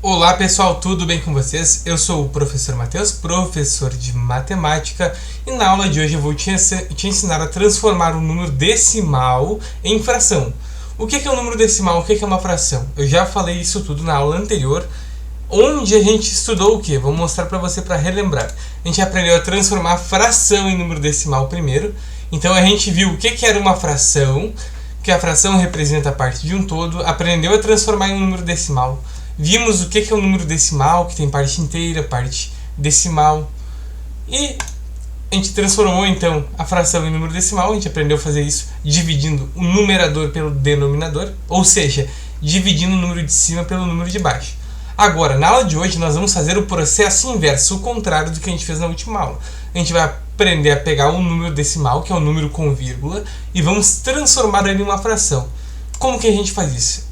Olá pessoal, tudo bem com vocês? Eu sou o professor Matheus, professor de matemática, e na aula de hoje eu vou te ensinar a transformar um número decimal em fração. O que é um número decimal? O que é uma fração? Eu já falei isso tudo na aula anterior, onde a gente estudou o que? Vou mostrar para você para relembrar. A gente aprendeu a transformar fração em número decimal primeiro, então a gente viu o que era uma fração, que a fração representa a parte de um todo, aprendeu a transformar em um número decimal. Vimos o que é um número decimal, que tem parte inteira, parte decimal. E a gente transformou então a fração em número decimal. A gente aprendeu a fazer isso dividindo o numerador pelo denominador, ou seja, dividindo o número de cima pelo número de baixo. Agora, na aula de hoje, nós vamos fazer o processo inverso, o contrário do que a gente fez na última aula. A gente vai aprender a pegar um número decimal, que é um número com vírgula, e vamos transformar ele em uma fração. Como que a gente faz isso?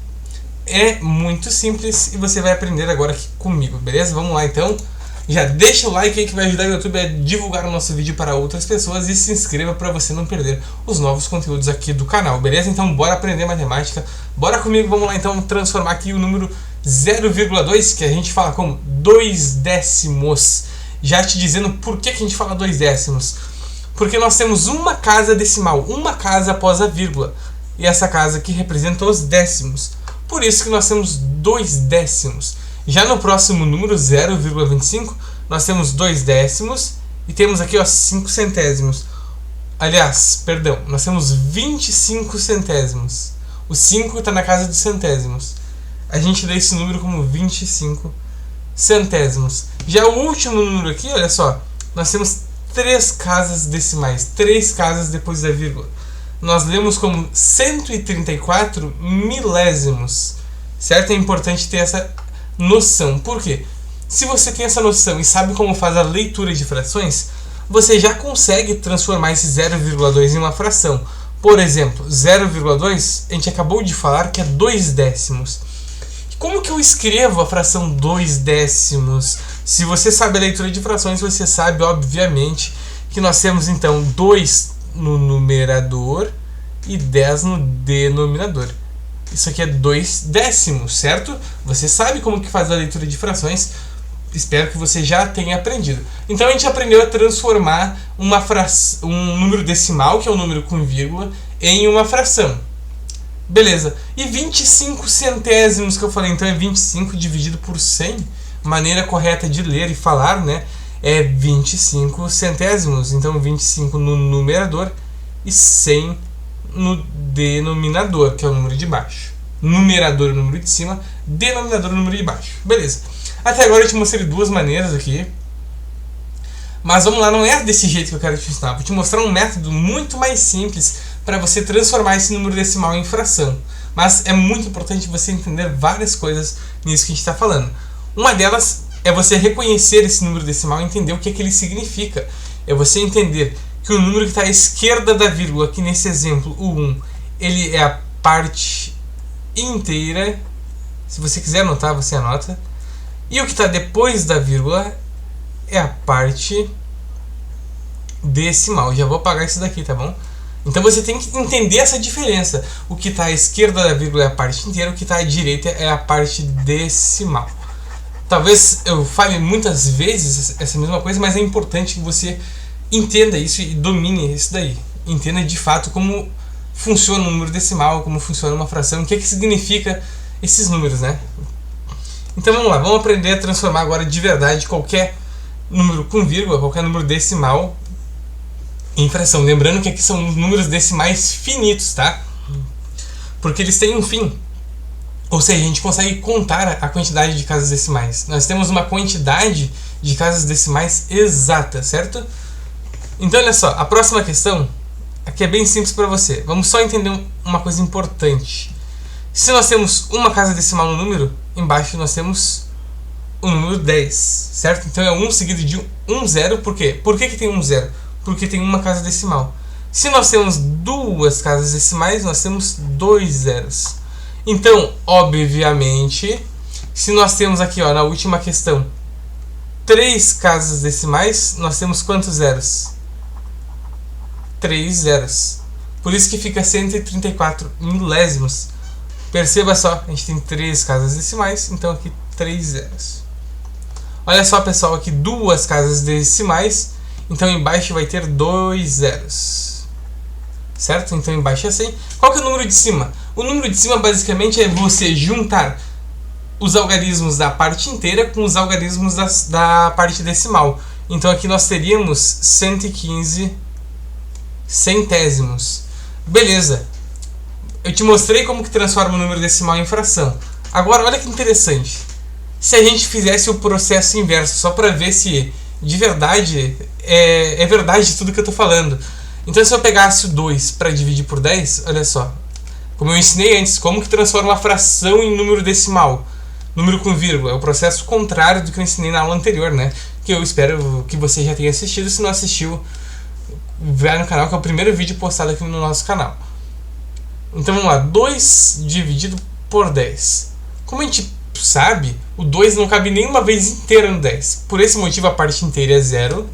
É muito simples e você vai aprender agora aqui comigo, beleza? Vamos lá então. Já deixa o like aí que vai ajudar o YouTube a divulgar o nosso vídeo para outras pessoas e se inscreva para você não perder os novos conteúdos aqui do canal, beleza? Então bora aprender matemática. Bora comigo, vamos lá então transformar aqui o número 0,2, que a gente fala como 2 décimos. Já te dizendo por que a gente fala 2 décimos. Porque nós temos uma casa decimal, uma casa após a vírgula. E essa casa aqui representa os décimos. Por isso que nós temos 2 décimos. Já no próximo número, 0,25, nós temos 2 décimos e temos aqui 5 centésimos. Aliás, perdão, nós temos 25 centésimos. O 5 está na casa dos centésimos. A gente dá esse número como 25 centésimos. Já o último número aqui, olha só, nós temos 3 casas decimais, 3 casas depois da vírgula. Nós lemos como 134 milésimos, certo? É importante ter essa noção. Por quê? Se você tem essa noção e sabe como faz a leitura de frações, você já consegue transformar esse 0,2 em uma fração. Por exemplo, 0,2, a gente acabou de falar que é 2 décimos. Como que eu escrevo a fração 2 décimos? Se você sabe a leitura de frações, você sabe, obviamente, que nós temos então 2 no numerador e 10 no denominador. Isso aqui é 2 décimos, certo? Você sabe como que faz a leitura de frações. Espero que você já tenha aprendido. Então a gente aprendeu a transformar um número decimal, que é um número com vírgula, em uma fração. Beleza. E 25 centésimos que eu falei, então é 25 dividido por 100. Maneira correta de ler e falar, né? É 25 centésimos, então 25 no numerador e 100 no denominador, que é o número de baixo. Numerador é o número de cima, denominador é o número de baixo. Beleza. Até agora eu te mostrei duas maneiras aqui. Mas vamos lá, não é desse jeito que eu quero te ensinar. Vou te mostrar um método muito mais simples para você transformar esse número decimal em fração. Mas é muito importante você entender várias coisas nisso que a gente está falando. Uma delas é você reconhecer esse número decimal e entender o que ele significa. É você entender que o número que está à esquerda da vírgula, aqui nesse exemplo, o 1, ele é a parte inteira. Se você quiser anotar, você anota. E o que está depois da vírgula é a parte decimal. Já vou apagar isso daqui, tá bom? Então você tem que entender essa diferença. O que está à esquerda da vírgula é a parte inteira, o que está à direita é a parte decimal. Talvez eu fale muitas vezes essa mesma coisa, mas é importante que você entenda isso e domine isso daí. Entenda de fato como funciona um número decimal, como funciona uma fração, o que significa esses números, né? Então vamos lá, vamos aprender a transformar agora de verdade qualquer número com vírgula, qualquer número decimal em fração. Lembrando que aqui são números decimais finitos, tá? Porque eles têm um fim. Ou seja, a gente consegue contar a quantidade de casas decimais. Nós temos uma quantidade de casas decimais exata, certo? Então, olha só, a próxima questão aqui é bem simples para você. Vamos só entender uma coisa importante. Se nós temos uma casa decimal no número, embaixo nós temos o número 10, certo? Então é 1 seguido de 1 zero. Por quê? Por que tem 1 zero? Porque tem uma casa decimal. Se nós temos duas casas decimais, nós temos 2 zeros. Então, obviamente, se nós temos aqui, na última questão, 3 casas decimais, nós temos quantos zeros? 3 zeros. Por isso que fica 134 milésimos. Perceba só, a gente tem 3 casas decimais, então aqui 3 zeros. Olha só, pessoal, aqui 2 casas decimais, então embaixo vai ter 2 zeros. Certo? Então embaixo é 100. Qual que é o número de cima? O número de cima basicamente é você juntar os algarismos da parte inteira com os algarismos da parte decimal. Então aqui nós teríamos 115 centésimos. Beleza. Eu te mostrei como que transforma o número decimal em fração. Agora olha que interessante. Se a gente fizesse o processo inverso, só para ver se de verdade é verdade tudo que eu estou falando. Então se eu pegasse o 2 para dividir por 10, olha só. Como eu ensinei antes, como que transforma a fração em número decimal. Número com vírgula. É o processo contrário do que eu ensinei na aula anterior, né? Que eu espero que você já tenha assistido. Se não assistiu, vai no canal, que é o primeiro vídeo postado aqui no nosso canal. Então vamos lá. 2 dividido por 10. Como a gente sabe, o 2 não cabe nenhuma vez inteira no 10. Por esse motivo a parte inteira é 0.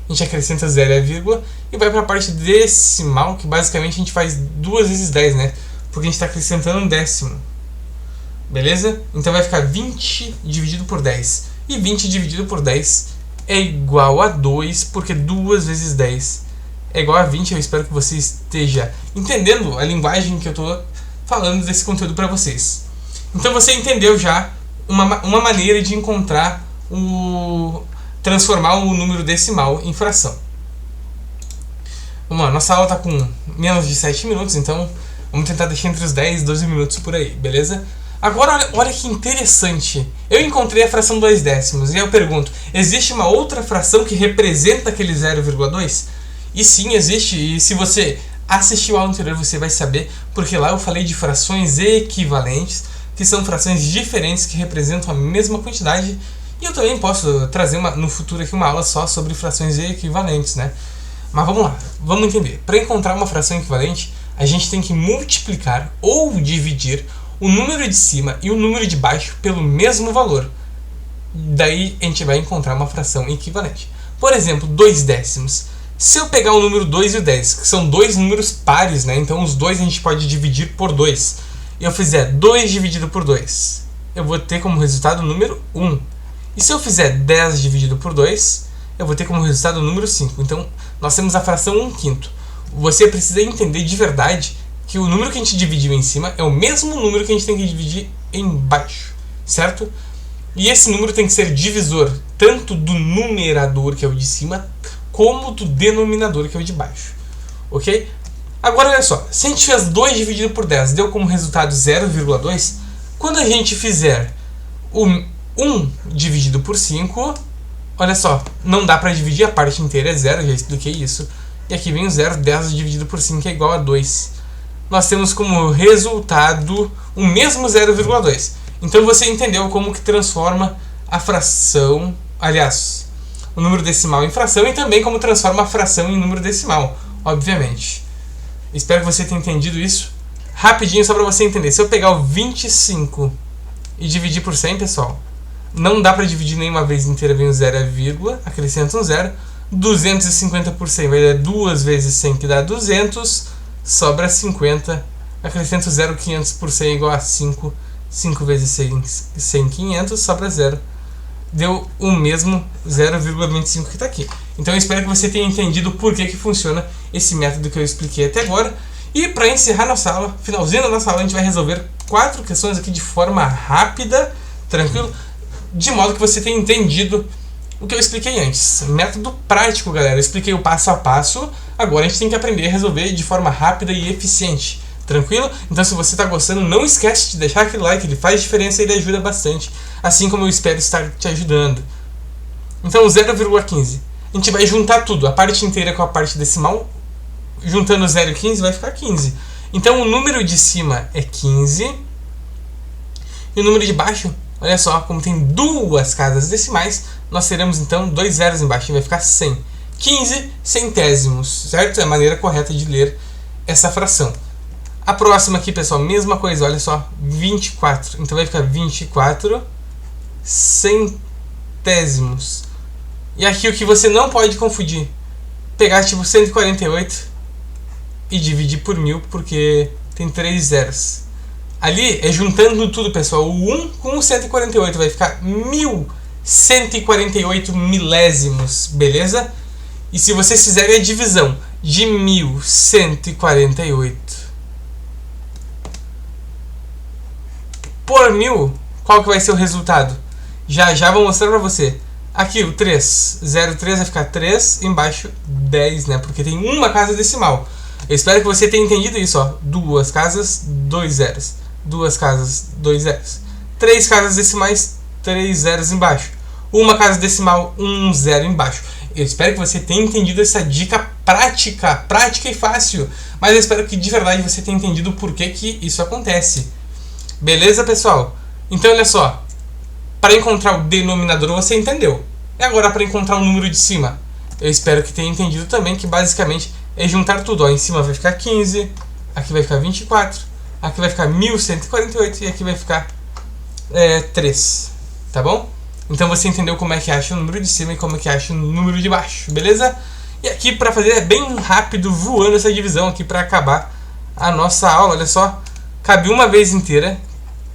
A gente acrescenta 0 e a vírgula. E vai para a parte decimal, que basicamente a gente faz 2 vezes 10, né? Porque a gente está acrescentando um décimo. Beleza? Então vai ficar 20 dividido por 10. E 20 dividido por 10 é igual a 2, porque 2 vezes 10 é igual a 20. Eu espero que você esteja entendendo a linguagem que eu estou falando desse conteúdo para vocês. Então você entendeu já uma maneira de encontrar transformar o número decimal em fração. Vamos lá, nossa aula está com menos de 7 minutos, então vamos tentar deixar entre os 10 e 12 minutos por aí, beleza? Agora, olha que interessante. Eu encontrei a fração 2 décimos e eu pergunto, existe uma outra fração que representa aquele 0,2? E sim, existe. E se você assistiu ao anterior, você vai saber, porque lá eu falei de frações equivalentes, que são frações diferentes que representam a mesma quantidade. E eu também posso trazer no futuro aqui uma aula só sobre frações equivalentes, né? Mas vamos lá, vamos entender. Para encontrar uma fração equivalente, a gente tem que multiplicar ou dividir o número de cima e o número de baixo pelo mesmo valor. Daí a gente vai encontrar uma fração equivalente. Por exemplo, 2 décimos. Se eu pegar o número 2 e o 10, que são dois números pares, né? Então os dois a gente pode dividir por 2. E eu fizer 2 dividido por 2, eu vou ter como resultado o número 1. E se eu fizer 10 dividido por 2, eu vou ter como resultado o número 5. Então nós temos a fração 1/5. Você precisa entender de verdade que o número que a gente dividiu em cima é o mesmo número que a gente tem que dividir embaixo, certo? E esse número tem que ser divisor tanto do numerador, que é o de cima, como do denominador, que é o de baixo, ok? Agora olha só, se a gente fez 2 dividido por 10, deu como resultado 0,2, quando a gente fizer o 1 dividido por 5, olha só, não dá para dividir, a parte inteira é 0, já expliquei isso. E aqui vem o 0, 10 dividido por 5 é igual a 2. Nós temos como resultado o mesmo 0,2. Então você entendeu como que transforma a fração, aliás, o número decimal em fração, e também como transforma a fração em número decimal, obviamente. Espero que você tenha entendido isso. Rapidinho, só para você entender. Se eu pegar o 25 e dividir por 100, pessoal, não dá para dividir nenhuma vez inteira, vem o 0 e a vírgula, acrescenta um 0. 250 por 100 vai dar 2 vezes 100, que dá 200, sobra 50, acrescenta o 0, 500 por 100 é igual a 5, 5 vezes 100, 500, sobra 0. Deu o mesmo 0,25 que está aqui. Então eu espero que você tenha entendido por que funciona esse método que eu expliquei até agora. E para encerrar nossa aula, finalzinho da nossa aula, a gente vai resolver 4 questões aqui de forma rápida, tranquilo, de modo que você tenha entendido o que eu expliquei antes. Método prático, galera. Eu expliquei o passo a passo, agora a gente tem que aprender a resolver de forma rápida e eficiente. Tranquilo? Então se você está gostando, não esquece de deixar aquele like, ele faz diferença e ele ajuda bastante. Assim como eu espero estar te ajudando. Então 0,15. A gente vai juntar tudo, a parte inteira com a parte decimal. Juntando 0 e 15 vai ficar 15. Então o número de cima é 15. E o número de baixo, olha só, como tem 2 casas decimais, nós teremos então 2 zeros embaixo e vai ficar 100. 15 centésimos, certo? É a maneira correta de ler essa fração. A próxima aqui, pessoal, mesma coisa, olha só, 24. Então vai ficar 24 centésimos. E aqui o que você não pode confundir, pegar tipo 148 e dividir por 1000, porque tem 3 zeros. Ali é juntando tudo, pessoal. O 1 com o 148 vai ficar 1148 milésimos, beleza? E se vocês fizerem a divisão de 1148 por 1000, qual que vai ser o resultado? Já vou mostrar pra você. Aqui o 3, 03 vai ficar 3, embaixo 10, né? Porque tem uma casa decimal. Eu espero que você tenha entendido isso, ó. 2 casas, 2 zeros. 2 casas, 2 zeros. 3 casas decimais, 3 zeros embaixo. Uma casa decimal, 1 zero embaixo. Eu espero que você tenha entendido essa dica prática e fácil. Mas eu espero que de verdade você tenha entendido o porquê que isso acontece. Beleza, pessoal? Então, olha só. Para encontrar o denominador você entendeu. E agora para encontrar o número de cima? Eu espero que tenha entendido também que basicamente é juntar tudo. Ó, em cima vai ficar 15, aqui vai ficar 24, aqui vai ficar 1148 e aqui vai ficar 3. Tá bom? Então você entendeu como é que acha o número de cima e como é que acha o número de baixo, beleza? E aqui para fazer é bem rápido, voando essa divisão aqui para acabar a nossa aula. Olha só, cabe uma vez inteira,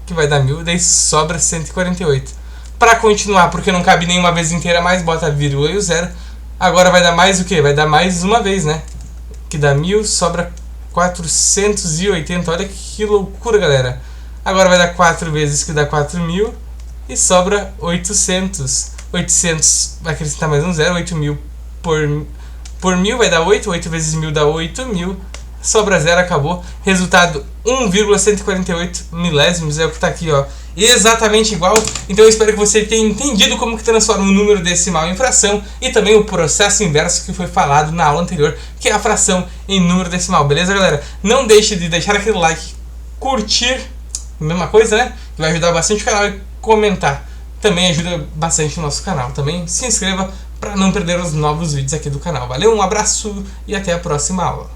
que vai dar 1000, daí sobra 148. Para continuar, porque não cabe nenhuma vez inteira mais, bota a vírgula e o zero. Agora vai dar mais o quê? Vai dar mais uma vez, né? Que dá 1000, sobra 480. Olha que loucura, galera. Agora vai dar 4 vezes, que dá 4000. E sobra 800. 800 vai acrescentar mais um zero. 8000 por 1000 vai dar 8. 8 vezes 1000 dá 8000. Sobra 0, acabou. Resultado 1,148 milésimos é o que está aqui, ó. Exatamente igual. Então eu espero que você tenha entendido como que transforma um número decimal em fração e também o processo inverso que foi falado na aula anterior, que é a fração em número decimal. Beleza, galera? Não deixe de deixar aquele like, curtir, mesma coisa, né? Que vai ajudar bastante o canal, e comentar. Também ajuda bastante o nosso canal. Também se inscreva para não perder os novos vídeos aqui do canal. Valeu, um abraço e até a próxima aula.